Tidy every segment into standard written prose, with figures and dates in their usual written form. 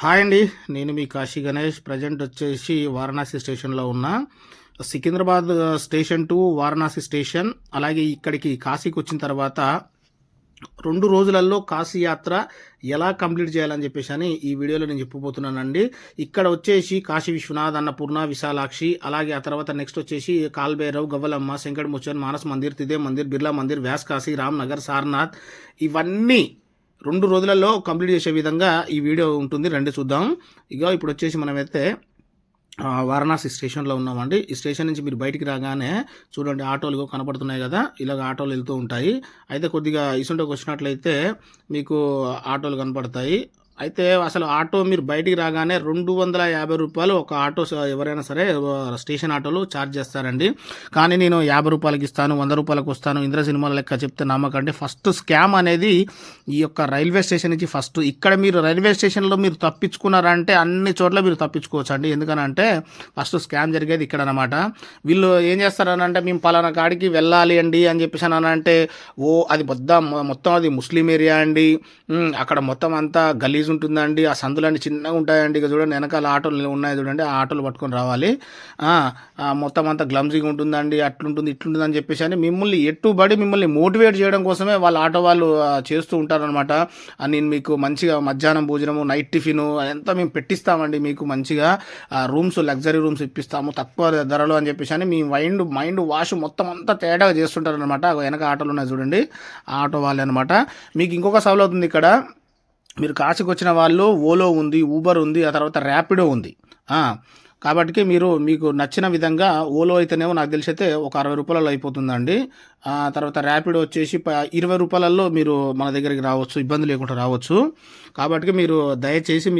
Hi అండి. నేను మీ Kashi Ganesh. Present వచ్చేసి వారణాసి స్టేషన్లో ఉన్నా. Secunderabad station to Varanasi station, అలాగే ఇక్కడికి కాశీకి వచ్చిన తర్వాత 2 రోజులలో కాశీ యాత్ర ఎలా కంప్లీట్ చేయాలని చెప్పేసి అని ఈ వీడియోలో నేను చెప్పబోతున్నానండి. ఇక్కడ వచ్చేసి కాశీ విశ్వనాథ్, అన్నపూర్ణ, విశాలాక్షి, అలాగే ఆ తర్వాత నెక్స్ట్ వచ్చేసి కాల్భైరవ్, గవ్వలమ్మ, శంకర్ ముచ్చన్, మానస్ మందిర్, తిదే మందిర్, బిర్లా మందిర్, వ్యాస్ కాశీ, రామ్ నగర్, సారనాథ్, ఇవన్నీ 2 రోజులలో కంప్లీట్ చేసే విధంగా ఈ వీడియో ఉంటుంది. రండి చూద్దాం. ఇప్పుడు వచ్చేసి మనమైతే వారణాసి స్టేషన్లో ఉన్నామండి. ఈ స్టేషన్ నుంచి మీరు బయటికి రాగానే చూడండి, ఆటోలు కనపడుతున్నాయి కదా, ఇలాగ ఆటోలు వెళ్తూ ఉంటాయి. అయితే కొద్దిగా ఇసుంటోకి వచ్చినట్లయితే మీకు ఆటోలు కనపడతాయి. అయితే అసలు ఆటో మీరు బయటికి రాగానే 250 రూపాయలు ఒక ఆటో ఎవరైనా సరే స్టేషన్ ఆటోలు ఛార్జ్ చేస్తారండి. కానీ నేను 50 రూపాయలకి ఇస్తాను, 100 రూపాయలకు వస్తాను, ఇంద్ర సినిమాల లెక్క చెప్తే నమ్మకండి. ఫస్ట్ స్కామ్ అనేది ఈ యొక్క రైల్వే స్టేషన్ నుంచి ఫస్ట్. ఇక్కడ మీరు రైల్వే స్టేషన్లో మీరు తప్పించుకున్నారంటే అన్ని చోట్ల మీరు తప్పించుకోవచ్చు అండి. ఎందుకనంటే ఫస్ట్ స్కామ్ జరిగేది ఇక్కడ అనమాట. వీళ్ళు ఏం చేస్తారనంటే, మేము పలానా కాడికి వెళ్ళాలి అండి అని చెప్పేసి అంటే, అది మొత్తం అది ముస్లిం ఏరియా అండి, అక్కడ మొత్తం అంతా గలీజ్ ఉంటుందండి, ఆ సందులన్నీ చిన్నగా ఉంటాయండి, ఇక చూడండి వెనకాల ఆటోలు ఉన్నాయి చూడండి, ఆ ఆటోలు పట్టుకొని రావాలి, మొత్తం అంతా గ్లమ్జీగా ఉంటుందండి, అట్లుంటుంది ఇట్లుంటుంది అని చెప్పేసి అని మిమ్మల్ని మిమ్మల్ని మోటివేట్ చేయడం కోసమే వాళ్ళ ఆటో వాళ్ళు చేస్తూ ఉంటారనమాట. నేను మీకు మంచిగా మధ్యాహ్నం భోజనము, నైట్ టిఫిన్ అంతా మేము పెట్టిస్తామండి, మీకు మంచిగా రూమ్స్, లగ్జరీ రూమ్స్ ఇప్పిస్తాము తక్కువ ధరలు అని చెప్పేసి అని మీ మైండ్ వాష్ మొత్తం అంతా తేడాగా చేస్తుంటారనమాట. వెనక ఆటోలు ఉన్నాయి చూడండి, ఆ ఆటో వాళ్ళే అనమాట. మీకు ఇంకొక సవాల్ అవుతుంది. ఇక్కడ మీరు కాశీకి వచ్చిన వాళ్ళు ఓలో ఉంది, ఊబర్ ఉంది, ఆ తర్వాత ర్యాపిడో ఉంది. కాబట్టి మీకు నచ్చిన విధంగా ఓలో అయితేనేమో నాకు తెలిసి అయితే ఒక 60 రూపాయలలో అయిపోతుందండి. తర్వాత ర్యాపిడో వచ్చేసి 20 రూపాయలలో మీరు మన దగ్గరికి రావచ్చు, ఇబ్బంది లేకుండా రావచ్చు. కాబట్టి మీరు దయచేసి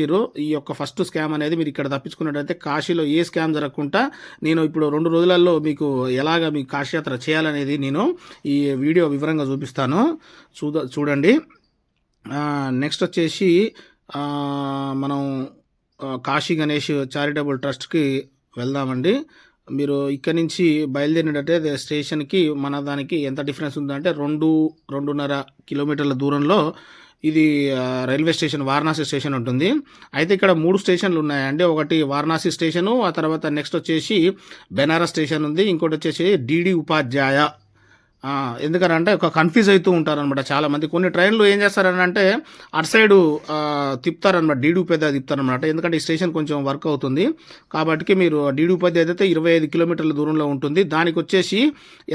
ఈ యొక్క ఫస్ట్ స్కామ్ అనేది మీరు ఇక్కడ తప్పించుకున్నట్టయితే కాశీలో ఏ స్కామ్ జరగకుండా నేను ఇప్పుడు 2 రోజులలో మీకు ఎలాగ మీ కాశీయాత్ర చేయాలనేది నేను ఈ వీడియో వివరంగా చూపిస్తాను. చూడండి. నెక్స్ట్ వచ్చేసి మనం కాశీ గణేష్ చారిటబుల్ ట్రస్ట్కి వెళ్దామండి. మీరు ఇక్కడి నుంచి బయలుదేరినట్టే స్టేషన్కి మన దానికి ఎంత డిఫరెన్స్ ఉందంటే 2.5 కిలోమీటర్ల దూరంలో ఇది రైల్వే స్టేషన్, వారణాసి స్టేషన్ ఉంటుంది. అయితే ఇక్కడ 3 స్టేషన్లు ఉన్నాయండి. ఒకటి వారణాసి స్టేషను, ఆ తర్వాత నెక్స్ట్ వచ్చేసి బెనారస్ స్టేషన్ ఉంది, ఇంకోటి వచ్చేసి డిడి ఉపాధ్యాయ. ఎందుకనంటే ఒక కన్ఫ్యూజ్ అవుతూ ఉంటారనమాట చాలామంది. కొన్ని ట్రైన్లు ఏం చేస్తారనంటే అటు సైడు తిప్పుతారనమాట, డీడీ ఉపాధ్యాయ తిప్పుతారనమాట. ఎందుకంటే ఈ స్టేషన్ కొంచెం వర్క్ అవుతుంది కాబట్టి మీరు డీడీ ఉపాధ్యాయ అయితే 25 కిలోమీటర్ల దూరంలో ఉంటుంది. దానికి వచ్చేసి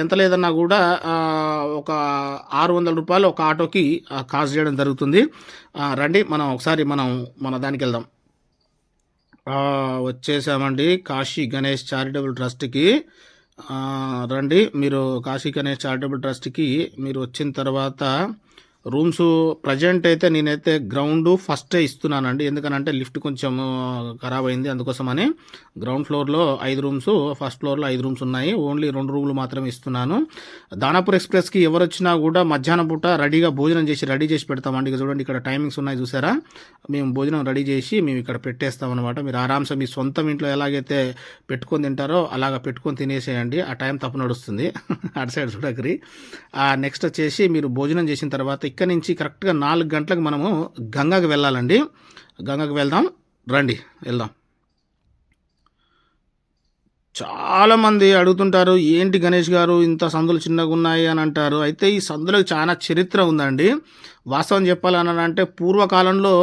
ఎంత లేదన్నా కూడా ఒక 600 రూపాయలు ఒక ఆటోకి కాస్ట్ చేయడం జరుగుతుంది. రండి ఒకసారి మన దానికి వెళ్దాం. వచ్చేసామండి కాశీ గణేష్ చారిటబుల్ ట్రస్ట్కి. రండి. మీరు కాశీ గణేష్ చారిటబుల్ ట్రస్ట్కి మీరు వచ్చిన తర్వాత రూమ్స్ ప్రజెంట్ అయితే నేనైతే గ్రౌండ్ ఫస్టే ఇస్తున్నానండి. ఎందుకనంటే లిఫ్ట్ కొంచెం ఖరాబ్ అయింది, అందుకోసమని గ్రౌండ్ ఫ్లోర్లో 5 రూమ్స్, ఫస్ట్ ఫ్లోర్లో 5 రూమ్స్ ఉన్నాయి. ఓన్లీ 2 రూమ్లు మాత్రమే ఇస్తున్నాను. దానాపూర్ ఎక్స్ప్రెస్కి ఎవరు వచ్చినా కూడా మధ్యాహ్నం పూట భోజనం రెడీ చేసి పెడతామండి. ఇక చూడండి, ఇక్కడ టైమింగ్స్ ఉన్నాయి చూసారా. మేము భోజనం రెడీ చేసి మేము ఇక్కడ పెట్టేస్తాం అనమాట. మీరు ఆరామ్సే మీ సొంతం ఇంట్లో ఎలాగైతే పెట్టుకొని తింటారో అలాగ పెట్టుకొని తినేసేయండి. ఆ టైం తప్పు నడుస్తుంది అటు సైడ్ చూడకరి. నెక్స్ట్ వచ్చేసి మీరు భోజనం చేసిన తర్వాత ఇక్కడ నుంచి కరెక్ట్గా 4 గంటలకు మనము గంగాకి వెళ్ళాలండి. గంగాకి వెళ్దాం, రండి వెళ్దాం. చాలామంది అడుగుతుంటారు, ఏంటి గణేష్ గారు ఇంత సందులు చిన్నగా ఉన్నాయి అని అంటారు. అయితే ఈ సందులకు చాలా చరిత్ర ఉందండి. వాస్తవం చెప్పాలని అంటే పూర్వకాలంలో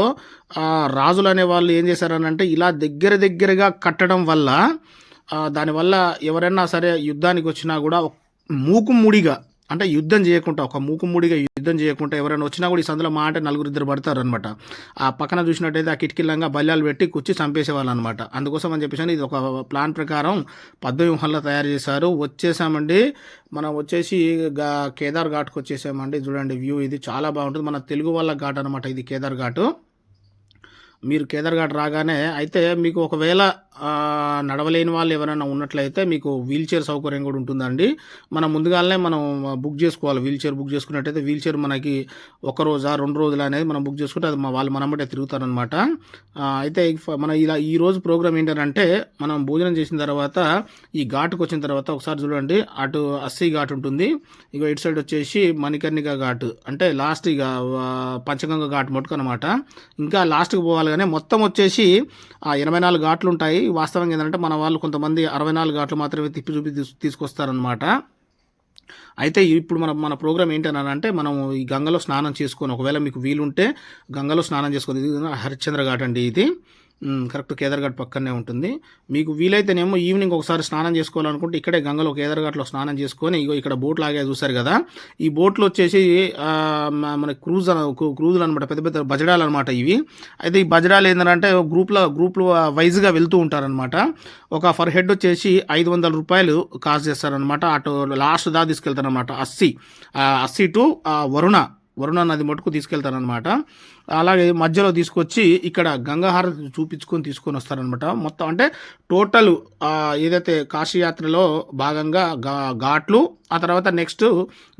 రాజులు అనే వాళ్ళు ఏం చేశారనంటే ఇలా దగ్గరగా కట్టడం వల్ల దానివల్ల ఎవరైనా సరే యుద్ధానికి వచ్చినా కూడా మూకుముడిగా అంటే యుద్ధం చేయకుండా ఎవరైనా వచ్చినా కూడా ఈ సందులో అంటే 4-2 పడతారు అనమాట. ఆ పక్కన చూసినట్టయితే ఆ కిటికీలంగా బల్యాలు పెట్టి కుచ్చి చంపేసేవాళ్ళు అనమాట. అందుకోసం అని చెప్పేసి ఇది ఒక ప్లాన్ ప్రకారం పద్మవ్యూహంలో తయారు చేశారు. వచ్చేసామండి. మనం వచ్చేసి కేదార్ ఘాట్కి వచ్చేసామండి. చూడండి వ్యూ, ఇది చాలా బాగుంటుంది. మన తెలుగు వాళ్ళ ఘాట్ అనమాట ఇది, కేదార్ ఘాటు. మీరు కేదార్ ఘాట్ రాగానే అయితే మీకు ఒకవేళ నడవలేని వాళ్ళు ఎవరైనా ఉన్నట్లయితే మీకు వీల్ చైర్ సౌకర్యం కూడా ఉంటుందండి. మనం ముందుగానే మనం బుక్ చేసుకోవాలి. వీల్ చైర్ బుక్ చేసుకున్నట్టయితే వీల్ చైర్ మనకి ఒక రోజా 2 రోజులు అనేది మనం బుక్ చేసుకుంటే అది వాళ్ళు మనమ్మటే తిరుగుతారనమాట. అయితే మన ఇలా ఈరోజు ప్రోగ్రామ్ ఏంటంటే మనం భోజనం చేసిన తర్వాత ఈ ఘాటుకు వచ్చిన తర్వాత ఒకసారి చూడండి, అటు 80 ఘాట్ ఉంటుంది, ఇక ఇటు సైడ్ వచ్చేసి మణికర్ణిక ఘాట్, అంటే లాస్ట్ ఇక పంచగంగ ఘాట్ మటుకు అనమాట. ఇంకా లాస్ట్కి పోవాలి కానీ మొత్తం వచ్చేసి 84 ఘాట్లు ఉంటాయి. వాస్తవంగా ఏంటంటే మన వాళ్ళు కొంతమంది 64 ఘాట్లు మాత్రమే తిప్పి చూపి తీసుకొస్తారనమాట. అయితే ఇప్పుడు మన ప్రోగ్రామ్ ఏంటనంటే మనం ఈ గంగలో స్నానం చేసుకొని, ఒకవేళ మీకు వీలుంటే గంగలో స్నానం చేసుకొని, ఇది హరిశ్చంద్ర ఘాట్ అండి, ఇది కరెక్ట్ కేదార్ఘాట్ పక్కనే ఉంటుంది. మీకు వీలైతేనేమో ఈవినింగ్ ఒకసారి స్నానం చేసుకోవాలనుకుంటే ఇక్కడే గంగలో కేదార్ఘాట్లో స్నానం చేసుకొని, ఇగో ఇక్కడ బోట్లు ఆగే చూసారు కదా, ఈ బోట్లు వచ్చేసి మన క్రూజులు అనమాట, పెద్ద పెద్ద బజడాలు అనమాట ఇవి. అయితే ఈ బజడాలు ఏంటంటే గ్రూప్లో వైజ్గా వెళ్తూ ఉంటారనమాట. ఒక ఫర్ హెడ్ వచ్చేసి 500 రూపాయలు కాస్ట్ చేస్తారనమాట. అటు లాస్ట్ దా తీసుకెళ్తారనమాట, 80 టు వరుణ నది మటుకు తీసుకెళ్తారనమాట. అలాగే మధ్యలో తీసుకొచ్చి ఇక్కడ గంగాహారతి చూపించుకొని తీసుకొని వస్తారనమాట. మొత్తం అంటే టోటల్ ఏదైతే కాశీయాత్రలో భాగంగా ఘాట్లు, ఆ తర్వాత నెక్స్ట్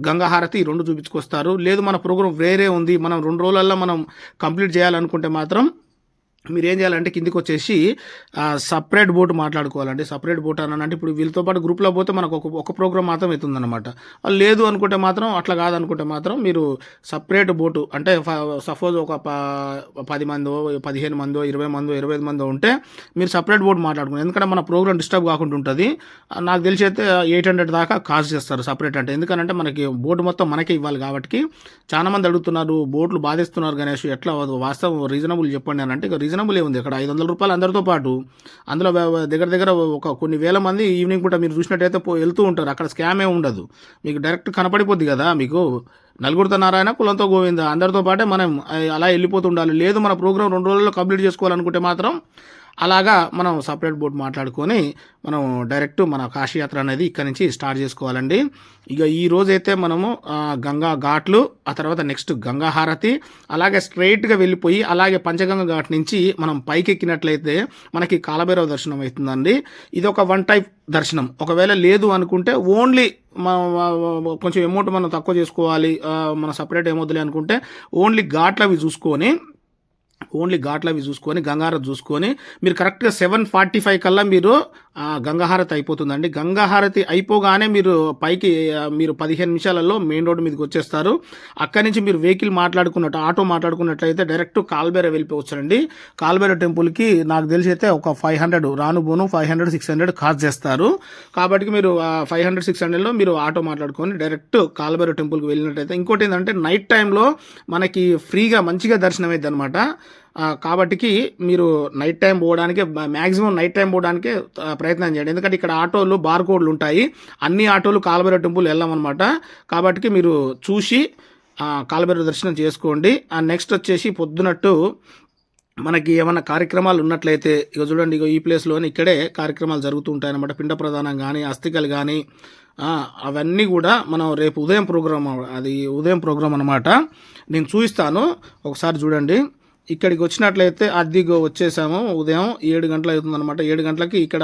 గంగాహారతి 2 చూపించుకొస్తారు. లేదు మన ప్రోగ్రాం వేరే ఉంది, మనం 2 రోజులలో మనం కంప్లీట్ చేయాలనుకుంటే మాత్రం మీరు ఏం చేయాలంటే కిందికి వచ్చేసి సపరేట్ బోట్ మాట్లాడుకోవాలండి. సపరేట్ బోట్ అని అంటే ఇప్పుడు వీళ్ళతో పాటు గ్రూప్లో పోతే మనకు ఒక ప్రోగ్రామ్ మాత్రం అవుతుందన్నమాట. లేదు అనుకుంటే మాత్రం, అట్లా కాదనుకుంటే మాత్రం మీరు సపరేట్ బోటు, అంటే సపోజ్ ఒక 10 మందో 15 మందో 20 మందో 25 మందో ఉంటే మీరు సపరేట్ బోట్ మాట్లాడుకోండి. ఎందుకంటే మన ప్రోగ్రామ్ డిస్టర్బ్ కాకుండా ఉంటుంది. నాకు తెలిసి అయితే 800 దాకా కాస్ట్ చేస్తారు సపరేట్ అంటే. ఎందుకంటే మనకి బోటు మొత్తం మనకే ఇవ్వాలి కాబట్టి. చాలా మంది అడుగుతున్నారు, బోట్లు బాధిస్తున్నారు గణేష్, ఎట్లా వాస్తవం రీజనబుల్ చెప్పండి అని అంటే, రీజనబుల్ ఉంది ఇక్కడ 500 రూపాయలు అందరితో పాటు. అందులో దగ్గర ఒక కొన్ని వేల మంది ఈవినింగ్ పూట మీరు చూసినట్టయితే వెళ్తూ ఉంటారు. అక్కడ స్కామ్ ఏ ఉండదు, మీకు డైరెక్ట్ కనపడిపోద్ది కదా. మీకు నలుగురితో నారాయణ కులంతో గోవింద అందరితో పాటే మనం అలా వెళ్ళిపోతుండాలి. లేదు మన ప్రోగ్రామ్ 2 రోజుల్లో కంప్లీట్ చేసుకోవాలనుకుంటే మాత్రం అలాగా మనం సపరేట్ బోట్ మాట్లాడుకొని మనం డైరెక్ట్ మన కాశీయాత్ర అనేది ఇక్కడ నుంచి స్టార్ట్ చేసుకోవాలండి. ఇక ఈ రోజైతే మనము గంగా ఘాట్లు, ఆ తర్వాత నెక్స్ట్ గంగా హారతి, అలాగే స్ట్రైట్గా వెళ్ళిపోయి అలాగే పంచగంగ ఘాట్ నుంచి మనం పైకి ఎక్కినట్లయితే మనకి కాలభైరవ దర్శనం అవుతుందండి. ఇది ఒక 1 టైప్ దర్శనం. ఒకవేళ లేదు అనుకుంటే ఓన్లీ కొంచెం అమౌంట్ మనం తక్కువ చేసుకోవాలి, మన సపరేట్ ఏమొద్దులే అనుకుంటే ఓన్లీ ఘాట్లవి చూసుకొని గంగాహారతి చూసుకొని మీరు కరెక్ట్గా 7:45 కల్లా మీరు గంగాహారతి అయిపోతుందండి. గంగాహారతి అయిపోగానే మీరు పైకి మీరు 15 నిమిషాలలో మెయిన్ రోడ్డు మీదకి వచ్చేస్తారు. అక్కడి నుంచి మీరు వెహికల్ ఆటో మాట్లాడుకున్నట్లయితే డైరెక్ట్ కాల్బేర వెళ్ళిపోవచ్చండి. కాల్బేర టెంపుల్కి నాకు తెలిసి అయితే ఒక 500 రానుబోను 500-600 కాస్ట్ చేస్తారు. కాబట్టి మీరు 500-600లో మీరు ఆటో మాట్లాడుకొని డైరెక్ట్ కాల్బేర టెంపుల్కి వెళ్ళినట్టయితే, ఇంకోటి ఏంటంటే నైట్ టైంలో మనకి ఫ్రీగా మంచిగా దర్శనం అవుతుంది అనమాట. కాబట్టికి మీరు నైట్ టైం పోవడానికి మ్యాక్సిమం నైట్ టైం పోవడానికే ప్రయత్నం చేయండి. ఎందుకంటే ఇక్కడ ఆటోలు బార్కోడ్లు ఉంటాయి, అన్ని ఆటోలు కాలభైరవ టెంపుల్ వెళ్ళామన్నమాట. కాబట్టి మీరు చూసి కాలభైరవ దర్శనం చేసుకోండి. నెక్స్ట్ వచ్చేసి పొద్దునట్టు మనకి ఏమైనా కార్యక్రమాలు ఉన్నట్లయితే ఇక చూడండి, ఇక ఈ ప్లేస్లోని ఇక్కడే కార్యక్రమాలు జరుగుతూ ఉంటాయి అన్నమాట. పిండ ప్రదానం కానీ అస్థికలు కానీ అవన్నీ కూడా మనం రేపు ఉదయం ప్రోగ్రామ్ అనమాట. నేను చూపిస్తాను, ఒకసారి చూడండి. ఇక్కడికి వచ్చినట్లయితే అదిగో వచ్చేసాము. ఉదయం 7 గంటలు అవుతుందన్నమాట. 7 గంటలకి ఇక్కడ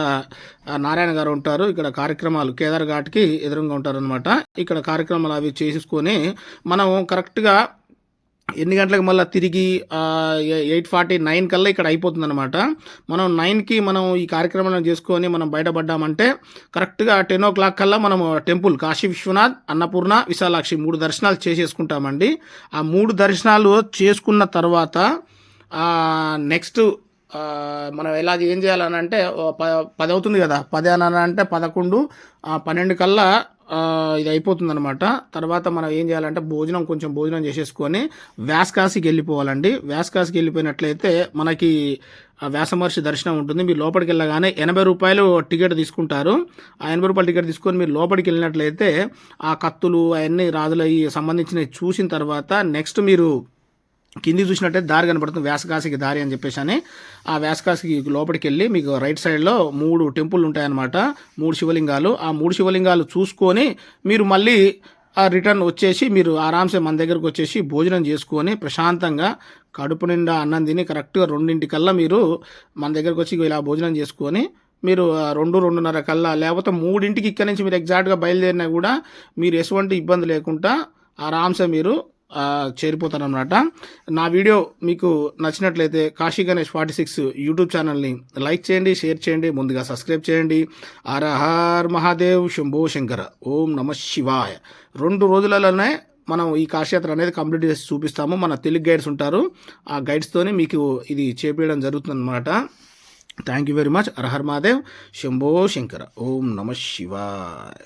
నారాయణ గారు ఉంటారు. ఇక్కడ కార్యక్రమాలు కేదార్ ఘాట్కి ఎదురుగా ఉంటారనమాట. ఇక్కడ కార్యక్రమాలు అవి చేసుకొని మనం కరెక్ట్గా ఎన్ని గంటలకు మళ్ళీ తిరిగి 8:49 కల్లా ఇక్కడ అయిపోతుంది అనమాట. మనం 9కి మనం ఈ కార్యక్రమాలను చేసుకొని మనం బయటపడ్డామంటే కరెక్ట్గా 10 o'clock కల్లా మనము టెంపుల్ కాశీ విశ్వనాథ్, అన్నపూర్ణ, విశాలాక్షి 3 దర్శనాలు చేసేసుకుంటామండి. ఆ 3 దర్శనాలు చేసుకున్న తర్వాత నెక్స్ట్ మనం ఎలా ఏం చేయాలని అంటే 10 అవుతుంది కదా, 10 అని అంటే 11, 12 కల్లా ఇది అయిపోతుంది అనమాట. తర్వాత మనం ఏం చేయాలంటే కొంచెం భోజనం చేసేసుకొని వ్యాసకాశికి వెళ్ళిపోవాలండి. వ్యాసకాశికి వెళ్ళిపోయినట్లయితే మనకి వ్యాసమహర్షి దర్శనం ఉంటుంది. మీరు లోపలికి వెళ్ళగానే 80 రూపాయలు టికెట్ తీసుకుంటారు. ఆ 80 రూపాయల టికెట్ తీసుకొని మీరు లోపలికి వెళ్ళినట్లయితే ఆ కత్తులు అవన్నీ రాజులవి సంబంధించినవి చూసిన తర్వాత నెక్స్ట్ మీరు కింది చూసినట్టయితే దారి కనపడుతుంది, వ్యాసకాశికి దారి అని చెప్పేసి అని. ఆ వ్యాసకాశికి లోపలికి వెళ్ళి మీకు రైట్ సైడ్లో 3 టెంపుల్ ఉంటాయన్నమాట, 3 శివలింగాలు. ఆ 3 శివలింగాలు చూసుకొని మీరు మళ్ళీ రిటర్న్ వచ్చేసి మీరు ఆరామ్సే మన దగ్గరకు వచ్చేసి భోజనం చేసుకొని ప్రశాంతంగా కడుపు నిండా అన్నం తిని కరెక్ట్గా 2:00కల్లా మీరు మన దగ్గరకు వచ్చి ఇలా భోజనం చేసుకొని మీరు 2:30 కల్లా లేకపోతే 3కి ఇక్కడ నుంచి మీరు ఎగ్జాక్ట్గా బయలుదేరినా కూడా మీరు ఎటువంటి ఇబ్బంది లేకుండా ఆరామ్సే మీరు చేరిపోతారనమాట. నా వీడియో మీకు నచ్చినట్లయితే కాశీ గణేష్ 46 యూట్యూబ్ ఛానల్ని లైక్ చేయండి, షేర్ చేయండి, ముందుగా సబ్స్క్రైబ్ చేయండి. హర హర్ మహాదేవ్, శంభో శంకర, ఓం నమ శివాయ. 2 రోజులలోనే మనం ఈ కాశీయాత్ర అనేది కంప్లీట్ చేసి చూపిస్తాము. మన తెలుగు గైడ్స్ ఉంటారు, ఆ గైడ్స్తోని మీకు ఇది చేపించడం జరుగుతుంది అనమాట. Thank you very much. హర హర్ మహాదేవ్, శంభో శంకర, ఓం నమ శివాయ.